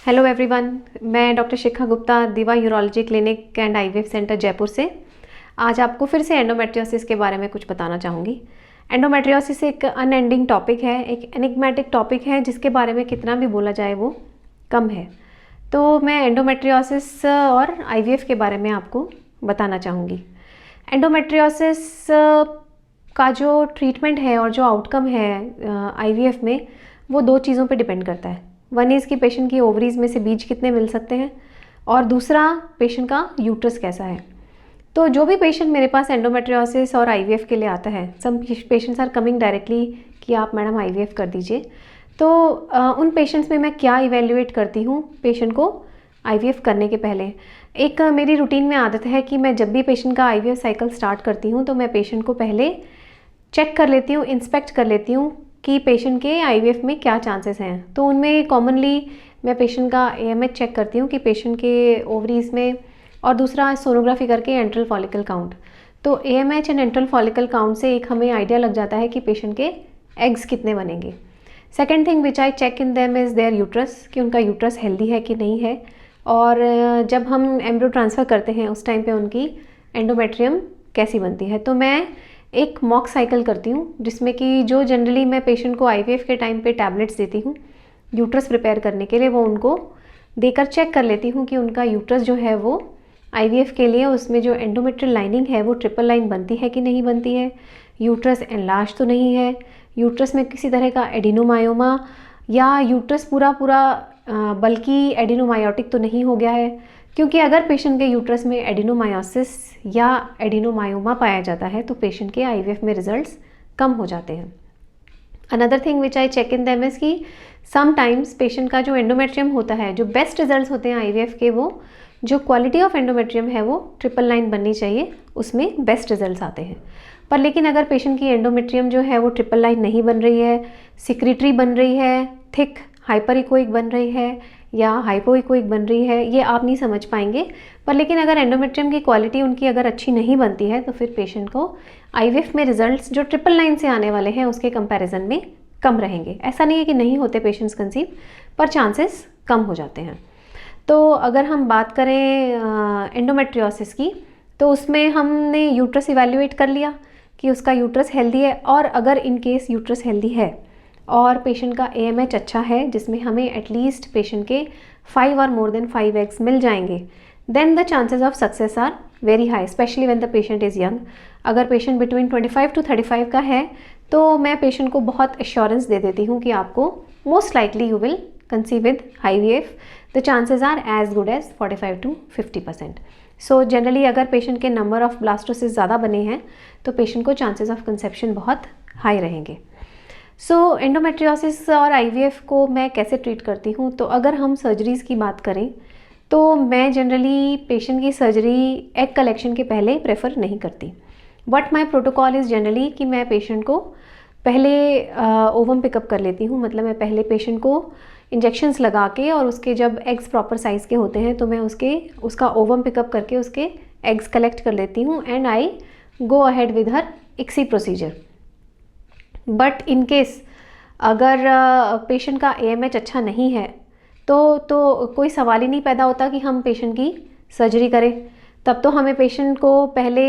Hello everyone, मैं doctor शिखा गुप्ता, दिवा urology clinic and IVF centre Jaipur से आज आपको फिर से एंडोमेट्रियोसिस के बारे में कुछ बताना चाहूँगी। एंडोमेट्रियोसिस एक अनएंडिंग टॉपिक है, एक एनिग्मेटिक टॉपिक है जिसके बारे में कितना भी बोला जाए वो कम है। तो मैं एंडोमेट्रियोसिस और आईवीएफ के बारे में आपको बताना चाहूँगी। एंडोमेट्रियोसिस का जो ट्रीटमेंट है और जो आउटकम है आईवीएफ में, वो दो चीज़ों पे डिपेंड करता है। वन इज़ कि पेशेंट की ओवरीज में से बीज कितने मिल सकते हैं, और दूसरा पेशेंट का यूट्रस कैसा है। तो जो भी पेशेंट मेरे पास एंडोमेट्रियोसिस और आईवीएफ के लिए आता है, some patients are coming directly कि आप मैडम आईवीएफ कर दीजिए। तो उन पेशेंट्स में मैं क्या इवेल्युएट करती हूँ पेशेंट को आईवीएफ करने के पहले। एक मेरी रूटीन में आदत है कि मैं जब भी पेशेंट का आईवीएफ साइकिल स्टार्ट करती हूँ तो मैं पेशेंट को पहले चेक कर लेती हूँ, इंस्पेक्ट कर लेती हूँ कि पेशेंट के आईवीएफ में क्या चांसेस हैं। तो उनमें कॉमनली मैं पेशेंट का एएमएच चेक करती हूँ कि पेशेंट के ओवरीज में, और दूसरा सोनोग्राफी करके एंट्रल फॉलिकल काउंट। तो AMH and enteral follicle count से एक हमें आइडिया लग जाता है कि पेशेंट के एग्स कितने बनेंगे। Second thing which I check in them is their uterus, कि उनका यूट्रस हेल्दी है कि नहीं है। और जब हम एम्ब्रियो ट्रांसफ़र करते हैं उस टाइम पे उनकी एंडोमेट्रियम कैसी बनती है। तो मैं एक मॉक साइकिल करती हूँ जिसमें कि जो जनरली मैं पेशेंट को आईवीएफ के टाइम पे टैबलेट्स देती हूँ यूट्रस प्रिपेयर करने के लिए, वो उनको देकर चेक कर लेती हूँ कि उनका यूट्रस जो है वो आईवीएफ के लिए उसमें जो एंडोमेट्रियल लाइनिंग है वो ट्रिपल लाइन बनती है कि नहीं बनती है, यूट्रस एनलार्ज तो नहीं है, यूट्रस में किसी तरह का एडिनोमायोमा या यूट्रस पूरा बल्कि एडिनोमायोटिक तो नहीं हो गया है। क्योंकि अगर पेशेंट के यूट्रस में एडिनोमायोसिस या एडिनोमायोमा पाया जाता है तो पेशेंट के आईवीएफ में रिजल्ट्स कम हो जाते हैं। Another thing which I check in them is कि समटाइम्स पेशेंट का जो एंडोमेट्रियम होता है, जो बेस्ट रिजल्ट्स होते हैं आईवीएफ के, वो जो क्वालिटी ऑफ एंडोमेट्रियम है वो ट्रिपल लाइन बननी चाहिए, उसमें बेस्ट रिजल्ट्स आते हैं। पर लेकिन अगर पेशेंट की एंडोमेट्रियम जो है वो ट्रिपल लाइन नहीं बन रही है, सिक्रीटरी बन रही है, थिक हाइपरइकोइक बन रही है या हाइपोइकोइक बन रही है, ये आप नहीं समझ पाएंगे। पर लेकिन अगर एंडोमेट्रियम की क्वालिटी उनकी अगर अच्छी नहीं बनती है तो फिर पेशेंट को आईवीएफ में रिजल्ट्स जो ट्रिपल लाइन से आने वाले हैं उसके कंपैरिजन में कम रहेंगे। ऐसा नहीं है कि नहीं होते पेशेंट्स कंसीव, पर चांसेस कम हो जाते हैं। तो अगर हम बात करें एंडोमेट्रियोसिस की, तो उसमें हमने यूट्रस इवैल्यूएट कर लिया कि उसका यूट्रस हेल्दी है, और अगर इन केस यूट्रस हेल्दी है और पेशेंट का एएमएच अच्छा है जिसमें हमें एटलीस्ट पेशेंट के 5 और मोर देन 5 एग्स मिल जाएंगे, then the chances of success are very high, especially when the patient is young. अगर पेशेंट बिटवीन 25 to 35 का है तो मैं पेशेंट को बहुत एश्योरेंस दे देती हूँ कि आपको most likely you will conceive with IVF, the chances are as good as 45 to 50%। So generally अगर पेशेंट के नंबर ऑफ ब्लास्टोसिस ज़्यादा बने हैं तो पेशेंट को चांसेस ऑफ कंसेप्शन बहुत हाई रहेंगे। सो एंडोमेट्रियोसिस और आईवीएफ को मैं कैसे ट्रीट करती हूँ, तो अगर हम सर्जरीज़ की बात करें तो मैं जनरली पेशेंट की सर्जरी एग कलेक्शन के पहले प्रेफर नहीं करती। But my protocol is generally कि मैं पेशेंट को पहले ओवम पिकअप कर लेती हूँ। मतलब मैं पहले पेशेंट को इंजेक्शंस लगा के, और उसके जब एग्स प्रॉपर साइज़ के होते हैं तो मैं उसका ओवम पिकअप करके उसके एग्स कलेक्ट कर लेती हूँ and I go ahead with her ICSI procedure. But in case अगर पेशेंट का एएमएच अच्छा नहीं है तो कोई सवाल ही नहीं पैदा होता कि हम पेशेंट की सर्जरी करें। तब तो हमें पेशेंट को पहले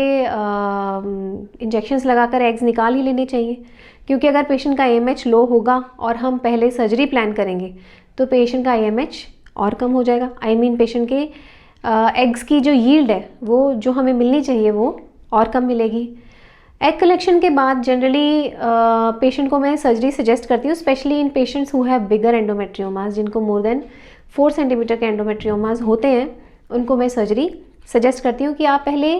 इंजेक्शंस लगाकर एग्स निकाल ही लेने चाहिए। क्योंकि अगर पेशेंट का एएमएच लो होगा और हम पहले सर्जरी प्लान करेंगे तो पेशेंट का एएमएच और कम हो जाएगा। आई मीन पेशेंट के एग्स की जो यील्ड है वो जो हमें मिलनी चाहिए वो और कम मिलेगी। एग कलेक्शन के बाद जनरली पेशेंट को मैं सर्जरी सजेस्ट करती हूँ, specially in patients who have bigger endometriomas, जिनको मोर देन 4 सेंटीमीटर के एंडोमेट्रियोमास होते हैं, उनको मैं सर्जरी सजेस्ट करती हूँ कि आप पहले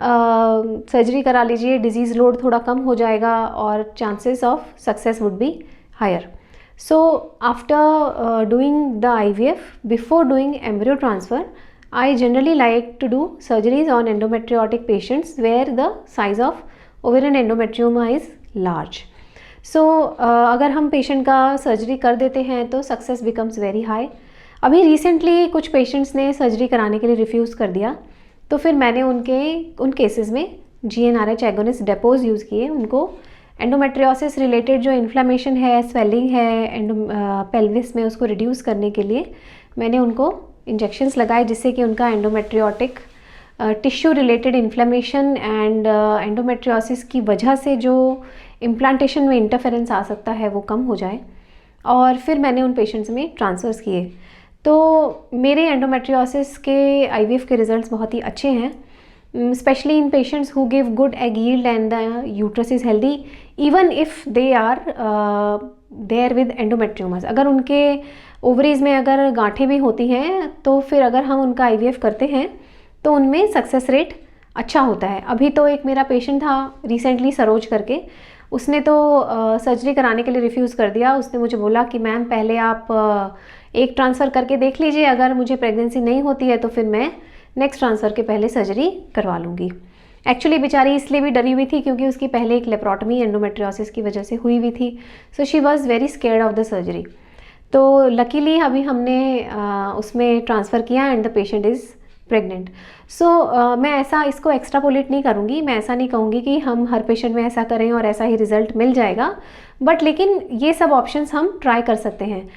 सर्जरी करा लीजिए, डिजीज़ लोड थोड़ा कम हो जाएगा और chances of success would be higher. So after doing the IVF, before doing embryo transfer, I generally like to do surgeries on endometriotic patients where the size of ovarian endometrioma is large. So अगर हम patient का surgery कर देते हैं तो success becomes very high. अभी recently कुछ patients ने सर्जरी कराने के लिए रिफ्यूज़ कर दिया, तो फिर मैंने उन केसेस में GnRH एगोनिस्ट डेपोज यूज़ किए। उनको एंडोमेट्रियोसिस रिलेटेड जो इन्फ्लामेशन है, स्वेलिंग है पेल्विस में, उसको रिड्यूस करने के लिए मैंने उनको इंजेक्शंस लगाए जिससे कि उनका endometriotic tissue related inflammation and endometriosis की वजह से जो इम्प्लांटेशन में इंटरफेरेंस आ सकता है वो कम हो जाए। और फिर मैंने उन पेशेंट्स में ट्रांसफ़र्स किए। तो मेरे एंडोमेट्रियोसिस के आईवीएफ के रिजल्ट्स बहुत ही अच्छे हैं, specially in patients who give good egg yield and the uterus is healthy even if they are there with endometriomas. अगर उनके ओवरीज में अगर गांठें भी होती हैं तो फिर अगर हम उनका आईवीएफ करते हैं तो उनमें सक्सेस रेट अच्छा होता है। अभी तो एक मेरा पेशेंट था रिसेंटली सरोज करके, उसने तो सर्जरी कराने के लिए रिफ्यूज़ कर दिया। उसने मुझे बोला कि मैम पहले आप एक ट्रांसफ़र करके देख लीजिए, अगर मुझे प्रेगनेंसी नहीं होती है तो फिर मैं नेक्स्ट ट्रांसफ़र के पहले सर्जरी करवा लूँगी। एक्चुअली बेचारी इसलिए भी डरी हुई थी क्योंकि उसकी पहले एक लेप्रोटमी एंडोमेट्रियोसिस की वजह से हुई हुई थी, so she was very scared of the surgery. तो लकीली अभी हमने उसमें ट्रांसफ़र किया and the patient is pregnant. So मैं ऐसा इसको एक्स्ट्रापोलेट नहीं करूँगी, मैं ऐसा नहीं कहूँगी कि हम हर पेशेंट में ऐसा करें और ऐसा ही रिजल्ट मिल जाएगा, बट लेकिन ये सब ऑप्शंस हम ट्राई कर सकते हैं।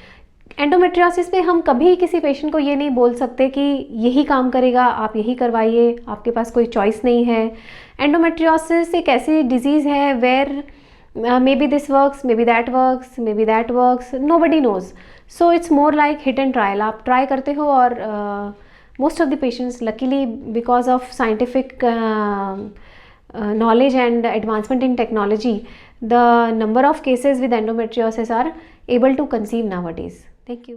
एंडोमेट्रियोसिस में हम कभी किसी पेशेंट को ये नहीं बोल सकते कि यही काम करेगा, आप यही करवाइए, आपके पास कोई चॉइस नहीं है। एंडोमेट्रियोसिस एक ऐसी डिजीज़ है where maybe this works, maybe that works, maybe that works, nobody knows. So it's more like hit and trial. आप ट्राई करते हो और most of the patients luckily because of scientific knowledge and advancement in technology, the number of cases with endometriosis are able to conceive nowadays. Thank you.